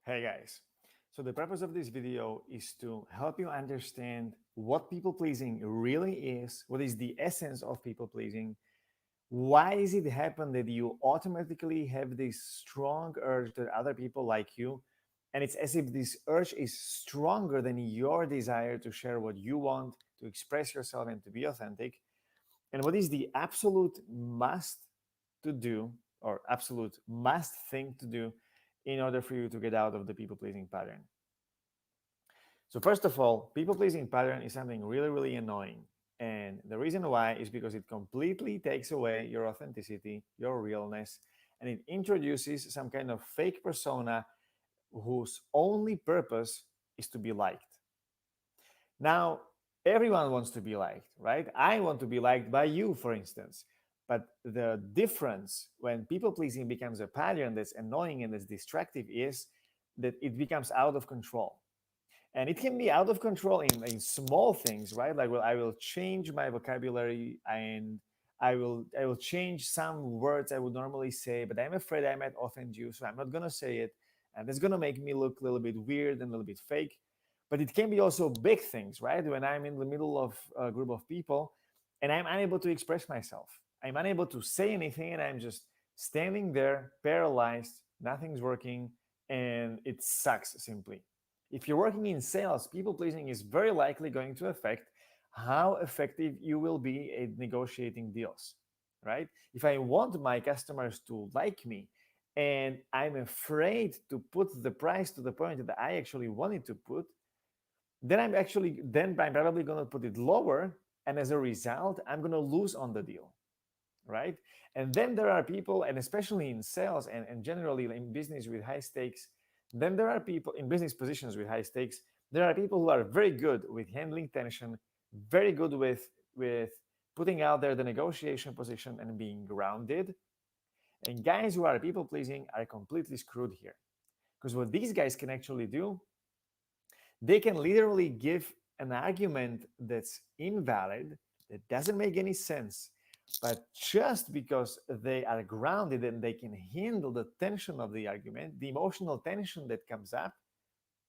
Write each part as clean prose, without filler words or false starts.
Hey guys, so the purpose of this video is to help you understand what people pleasing really is, what is the essence of people pleasing, why is it happen that you automatically have this strong urge that other people like you, and it's as if this urge is stronger than your desire to share what you want, to express yourself and to be authentic, and what is the absolute must to do or absolute must thing to do in order for you to get out of the people pleasing pattern. So, first of all, people pleasing pattern is something really, really annoying. And the reason why is because it completely takes away your authenticity, your realness, and it introduces some kind of fake persona whose only purpose is to be liked. Now, everyone wants to be liked, right? I want to be liked by you, for instance. But the difference when people pleasing becomes a pattern that's annoying and that's destructive is that it becomes out of control. And it can be out of control in small things, right? Like, well, I will change my vocabulary and I will change some words I would normally say, but I'm afraid I might offend you, so I'm not gonna say it. And it's gonna make me look a little bit weird and a little bit fake. But it can be also big things, right? When I'm in the middle of a group of people and I'm unable to express myself. I'm unable to say anything and I'm just standing there paralyzed, nothing's working, and it sucks simply. If you're working in sales, people pleasing is very likely going to affect how effective you will be at negotiating deals, right? If I want my customers to like me and I'm afraid to put the price to the point that I actually wanted to put, then I'm probably going to put it lower, and as a result I'm going to lose on the deal, right? And then there are people, and especially in sales and generally in business with high stakes, then there are people in business positions with high stakes. There are people who are very good with handling tension, very good with putting out there the negotiation position and being grounded. And guys who are people pleasing are completely screwed here. Because what these guys can actually do, they can literally give an argument that's invalid, that doesn't make any sense. But just because they are grounded and they can handle the tension of the argument, the emotional tension that comes up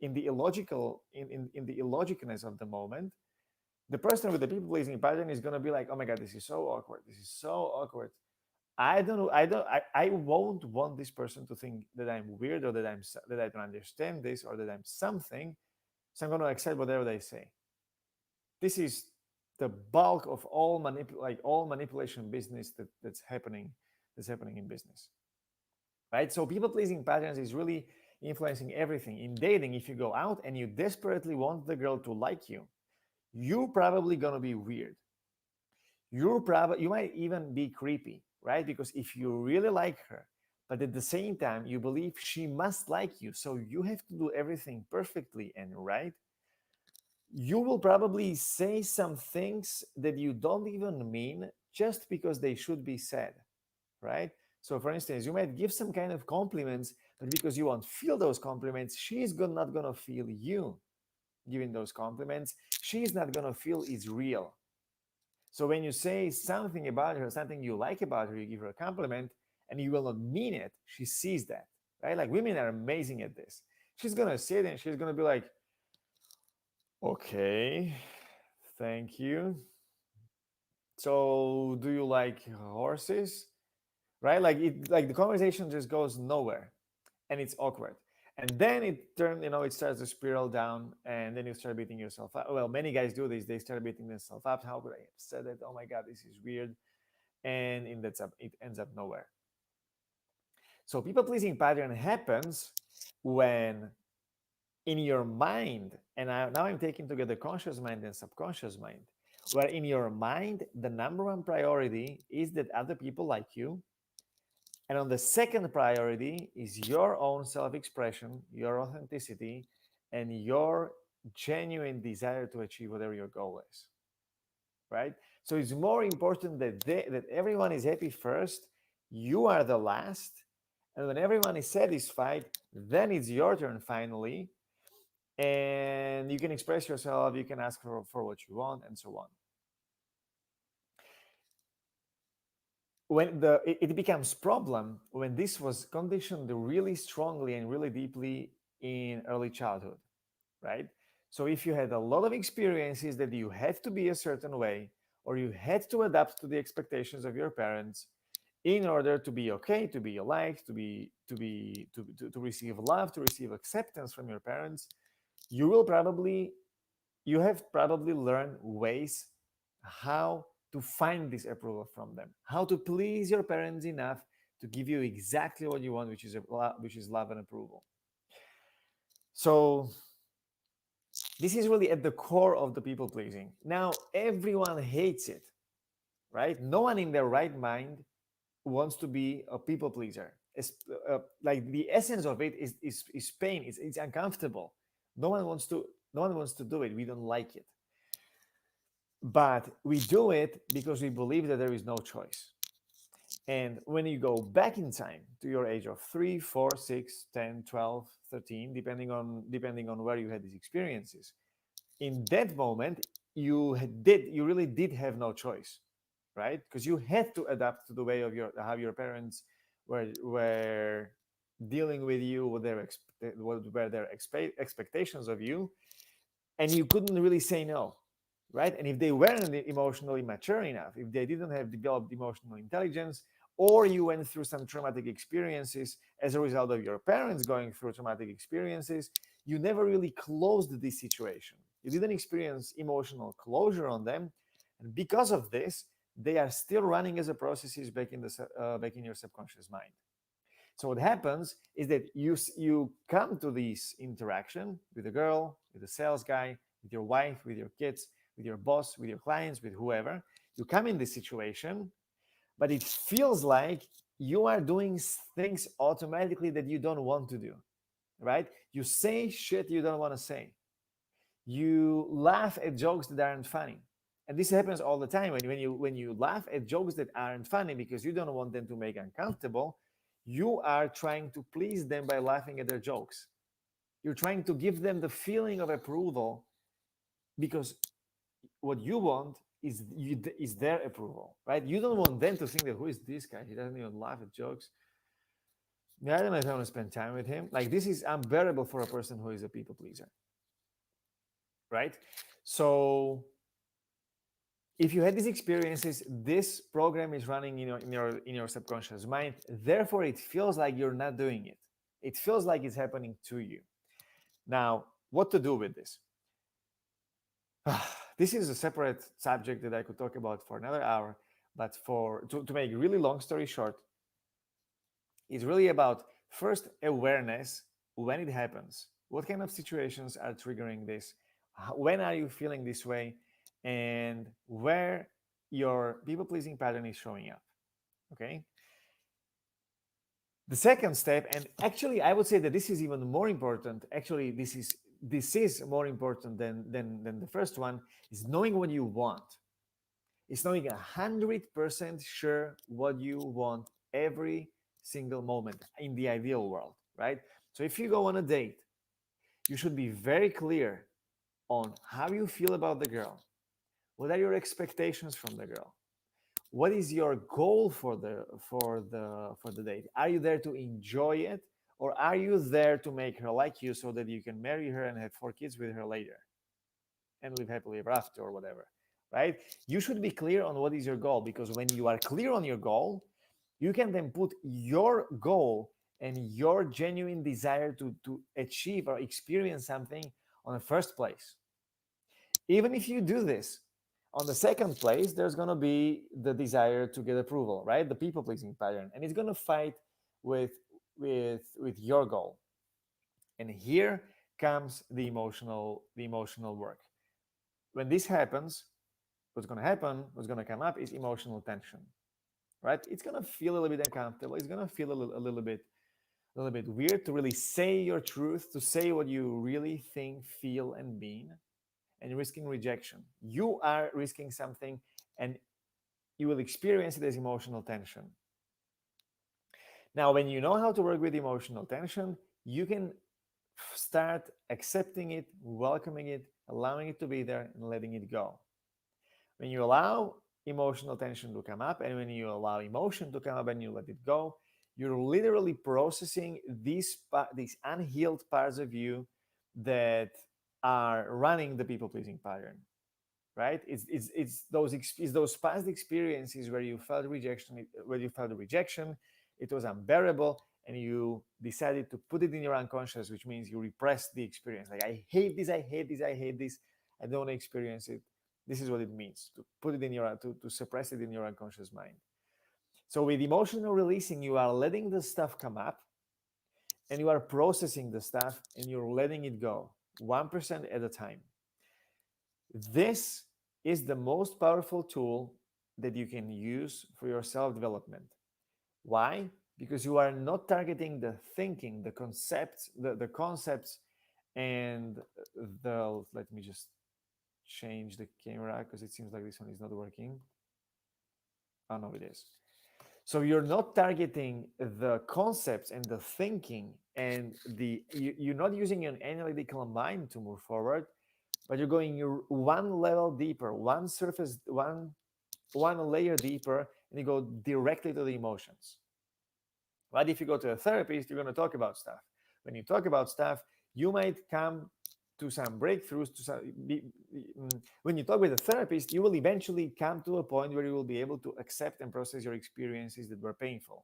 in the in the illogicalness of the moment, the person with the people pleasing pattern is gonna be like, oh my god, this is so awkward. This is so awkward. I don't know. I won't want this person to think that I'm weird or that I don't understand this or that I'm something. So I'm going to accept whatever they say. This is the bulk of all manipulation business that's happening in business, right? So people pleasing patterns is really influencing everything in dating. If you go out and you desperately want the girl to like you, you're probably going to be weird. You might even be creepy, right? Because if you really like her, but at the same time you believe she must like you, so you have to do everything perfectly and right, you will probably say some things that you don't even mean just because they should be said, right? So, for instance, you might give some kind of compliments, but because you won't feel those compliments, not gonna feel you giving those compliments. She's not gonna feel it's real. So, when you say something about her, something you like about her, you give her a compliment, and you will not mean it, she sees that, right? Like women are amazing at this. She's gonna sit and she's gonna be like, okay, thank you. So, do you like horses? Right? Like the conversation just goes nowhere and it's awkward. And then it starts to spiral down and then you start beating yourself up. Well, many guys do this. They start beating themselves up. How could I have said it? Oh my God, this is weird. And it ends up nowhere. So people pleasing pattern happens when in your mind, and now I'm taking together conscious mind and subconscious mind, where in your mind, the number one priority is that other people like you. And on the second priority is your own self expression, your authenticity, and your genuine desire to achieve whatever your goal is. Right? So it's more important that everyone is happy first, you are the last, and when everyone is satisfied, then it's your turn finally, and you can express yourself, you can ask for what you want, and so on. It becomes problem when this was conditioned really strongly and really deeply in early childhood, right? So if you had a lot of experiences that you had to be a certain way, or you had to adapt to the expectations of your parents in order to be okay, to be liked, to receive love, to receive acceptance from your parents, you will probably you have probably learned ways how to find this approval from them, how to please your parents enough to give you exactly what you want, which is love and approval. So this is really at the core of the people pleasing. Now everyone hates it, right? No one in their right mind wants to be a people pleaser. Like the essence of it is pain. It's uncomfortable. No one wants to. No one wants to do it. We don't like it, but we do it because we believe that there is no choice. And when you go back in time to your age of 3, 4, 6, 10, 12, 13, depending on where you had these experiences, in that moment you really did have no choice, right? Because you had to adapt to the way of how your parents were dealing with you, what were their expectations of you, and you couldn't really say no, right? And if they weren't emotionally mature enough, if they didn't have developed emotional intelligence, or you went through some traumatic experiences as a result of your parents going through traumatic experiences, you never really closed this situation. You didn't experience emotional closure on them, and because of this, they are still running as a processes back in your subconscious mind. So what happens is that you come to this interaction with a girl, with a sales guy, with your wife, with your kids, with your boss, with your clients, with whoever. You come in this situation, but it feels like you are doing things automatically that you don't want to do, right? You say shit you don't want to say. You laugh at jokes that aren't funny. And this happens all the time when you laugh at jokes that aren't funny because you don't want them to make uncomfortable. You are trying to please them by laughing at their jokes. You're trying to give them the feeling of approval because what you want is their approval, right? You don't want them to think that who is this guy? He doesn't even laugh at jokes. Yeah, I don't know if I want to spend time with him. Like this is unbearable for a person who is a people pleaser, right? So if you had these experiences, this program is running in your subconscious mind. Therefore, it feels like you're not doing it. It feels like it's happening to you. Now, what to do with this? This is a separate subject that I could talk about for another hour. But to make a really long story short, it's really about first awareness when it happens. What kind of situations are triggering this? When are you feeling this way? And where your people pleasing pattern is showing up. Okay. The second step, and actually, I would say that this is even more important. Actually, this is more important than the first one. Is knowing what you want. It's knowing 100% sure what you want every single moment in the ideal world, right? So if you go on a date, you should be very clear on how you feel about the girl. What are your expectations from the girl? What is your goal for the date? Are you there to enjoy it, or are you there to make her like you so that you can marry her and have 4 kids with her later and live happily ever after or whatever, right? You should be clear on what is your goal, because when you are clear on your goal, you can then put your goal and your genuine desire to achieve or experience something on the first place. Even if you do this, on the second place, there's going to be the desire to get approval, right? The people pleasing pattern, and it's going to fight with with your goal. And here comes the emotional work. When this happens, what's going to come up is emotional tension, right? It's going to feel a little bit uncomfortable. It's going to feel a little bit weird to really say your truth, to say what you really think, feel, and mean, and risking rejection. You are risking something, and you will experience it as emotional tension. Now, when you know how to work with emotional tension, you can start accepting it, welcoming it, allowing it to be there, and letting it go. When you allow emotional tension to come up, and when you allow emotion to come up and you let it go, You're literally processing these unhealed parts of you that are running the people pleasing pattern, right? It's those past experiences where you felt rejection, where you felt rejection, it was unbearable, and you decided to put it in your unconscious, which means you repressed the experience. Like, I hate this, I hate this, I hate this, I don't want to experience it. This is what it means to put it in your to suppress it in your unconscious mind. So with emotional releasing, you are letting the stuff come up, and you are processing the stuff, and you're letting it go 1% at a time. This is the most powerful tool that you can use for your self development. Why? Because you are not targeting the thinking, the concepts, and let me just change the camera because it seems like this one is not working. Oh, no, it is. So you're not targeting the concepts and the thinking, and you're not using an analytical mind to move forward, but you're going one level deeper, one layer deeper, and you go directly to the emotions. But if you go to a therapist, you're going to talk about stuff. When you talk about stuff, you might come to some breakthroughs. When you talk with a therapist, you will eventually come to a point where you will be able to accept and process your experiences that were painful.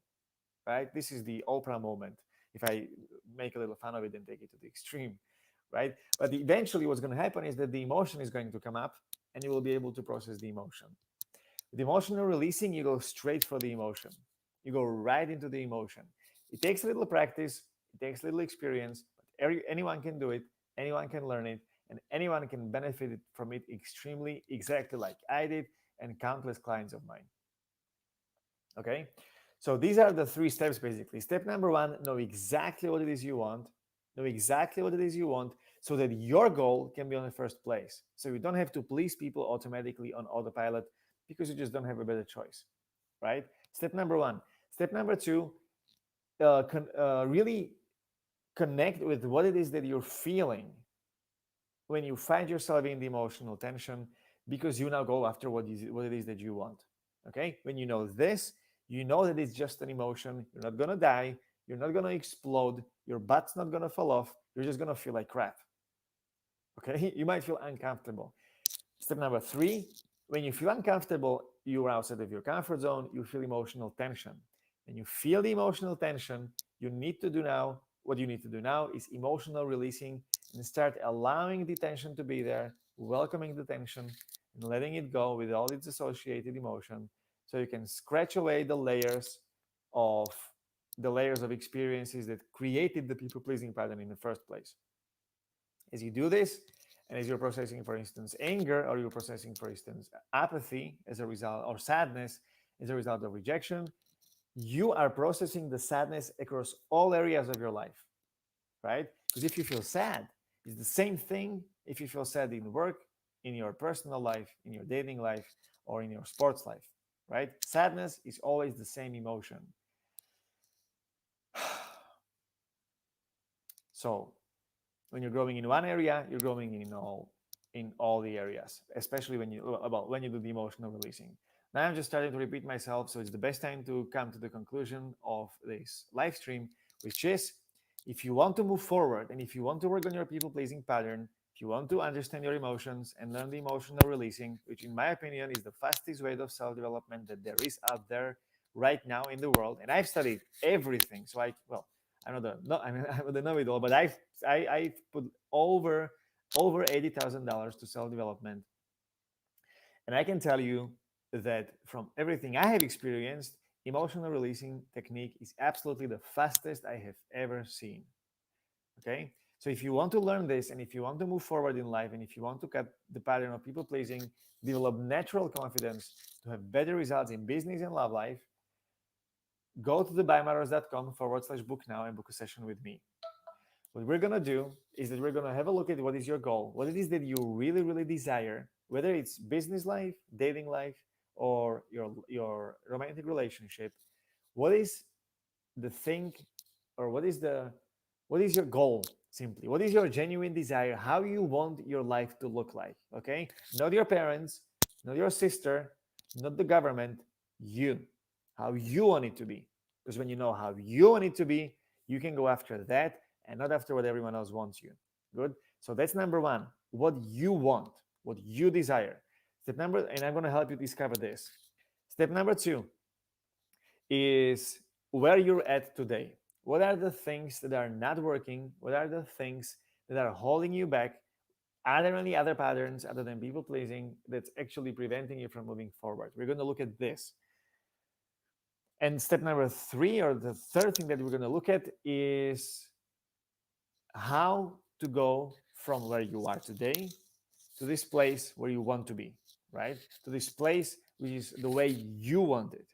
Right? This is the Oprah moment. If I make a little fun of it and take it to the extreme, right? But eventually, what's going to happen is that the emotion is going to come up, and you will be able to process the emotion. With emotional releasing, you go straight for the emotion. You go right into the emotion. It takes a little practice, it takes a little experience, but anyone can do it, anyone can learn it, and anyone can benefit from it extremely, exactly like I did and countless clients of mine. Okay? So these are the 3 steps basically. Step number 1, know exactly what it is you want. Know exactly what it is you want so that your goal can be on the first place. So you don't have to please people automatically on autopilot because you just don't have a better choice, right? Step number 1. Step number 2, really connect with what it is that you're feeling when you find yourself in the emotional tension, because you now go after what it is that you want. Okay? When you know this, you know that it's just an emotion. You're not going to die. You're not going to explode. Your butt's not going to fall off. You're just going to feel like crap. Okay? You might feel uncomfortable. Step number 3, when you feel uncomfortable, you are outside of your comfort zone, you feel emotional tension. When you feel the emotional tension, what you need to do now is emotional releasing and start allowing the tension to be there, welcoming the tension and letting it go with all its associated emotion, so you can scratch away of the layers of experiences that created the people pleasing pattern in the first place. As you do this, and as you're processing, for instance, anger, or you're processing, for instance, apathy as a result, or sadness as a result of rejection, you are processing the sadness across all areas of your life, right? Because if you feel sad, it's the same thing if you feel sad in work, in your personal life, in your dating life, or in your sports life, right? Sadness is always the same emotion. So when you're growing in one area, you're growing in all the areas, especially when you do the emotional releasing. Now I'm just starting to repeat myself, so it's the best time to come to the conclusion of this live stream, which is, if you want to move forward and if you want to work on your people pleasing pattern, if you want to understand your emotions and learn the emotional releasing, which in my opinion is the fastest way of self-development that there is out there right now in the world, and I've studied everything, so I'm not no, I mean, I'm the know-it-all, but I've put over $80,000 to self-development, and I can tell you that from everything I have experienced, emotional releasing technique is absolutely the fastest I have ever seen. Okay, so if you want to learn this, and if you want to move forward in life, and if you want to cut the pattern of people pleasing, develop natural confidence to have better results in business and love life, go to thebuymatters.com/book now and book a session with me. What we're going to do is that we're going to have a look at what is your goal, what it is that you really, really desire, whether it's business life, dating life, or your romantic relationship. What is the thing, or what is your goal simply? What is your genuine desire? How you want your life to look like? Okay? Not your parents, not your sister, not the government, you. How you want it to be. Because when you know how you want it to be, you can go after that and not after what everyone else wants you. Good. So that's number one. What you want, what you desire. Step number, and I'm going to help you discover this. Step number two is where you're at today. What are the things that are not working? What are the things that are holding you back? Are there any other patterns other than people pleasing that's actually preventing you from moving forward? We're going to look at this. And step number three, or the third thing that we're going to look at, is how to go from where you are today to this place where you want to be, right? To this place which is the way you want it,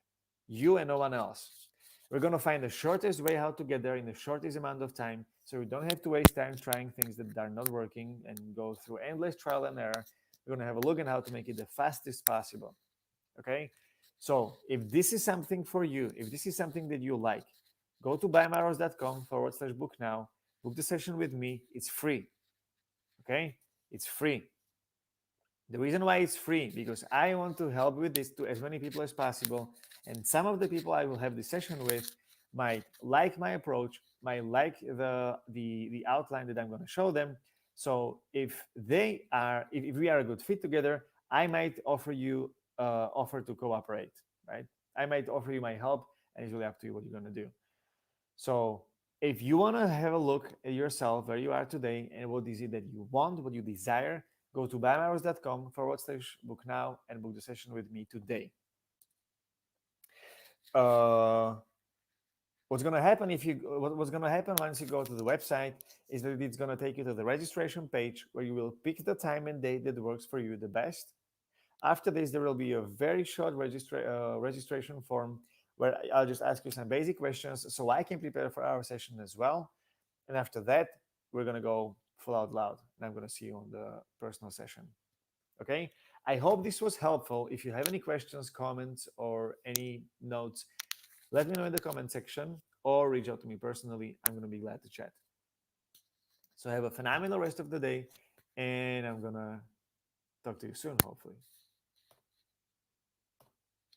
you and no one else. We're going to find the shortest way how to get there in the shortest amount of time, so we don't have to waste time trying things that are not working and go through endless trial and error. We're going to have a look at how to make it the fastest possible. Okay? So if this is something for you, if this is something that you like, go to buymarrows.com/book now, book the session with me. It's free. Okay? It's free. The reason why it's free, because I want to help with this to as many people as possible. And some of the people I will have this session with might like my approach, might like the outline that I'm going to show them. So if they are, if we are a good fit together, I might offer you offer to cooperate, right? I might offer you my help, and it's really up to you what you're going to do. So if you want to have a look at yourself, where you are today, and what is it that you want, what you desire, go to buymarrows.com/book now and book the session with me today. Uh, what's going to happen what's going to happen once you go to the website is that it's going to take you to the registration page where you will pick the time and date that works for you the best. After this, there will be a very short registration form where I'll just ask you some basic questions so I can prepare for our session as well. And after that, we're going to go full out loud, and I'm going to see you on the personal session. Okay? I hope this was helpful. If you have any questions, comments, or any notes, let me know in the comment section or reach out to me personally. I'm going to be glad to chat. So have a phenomenal rest of the day, and I'm going to talk to you soon, hopefully.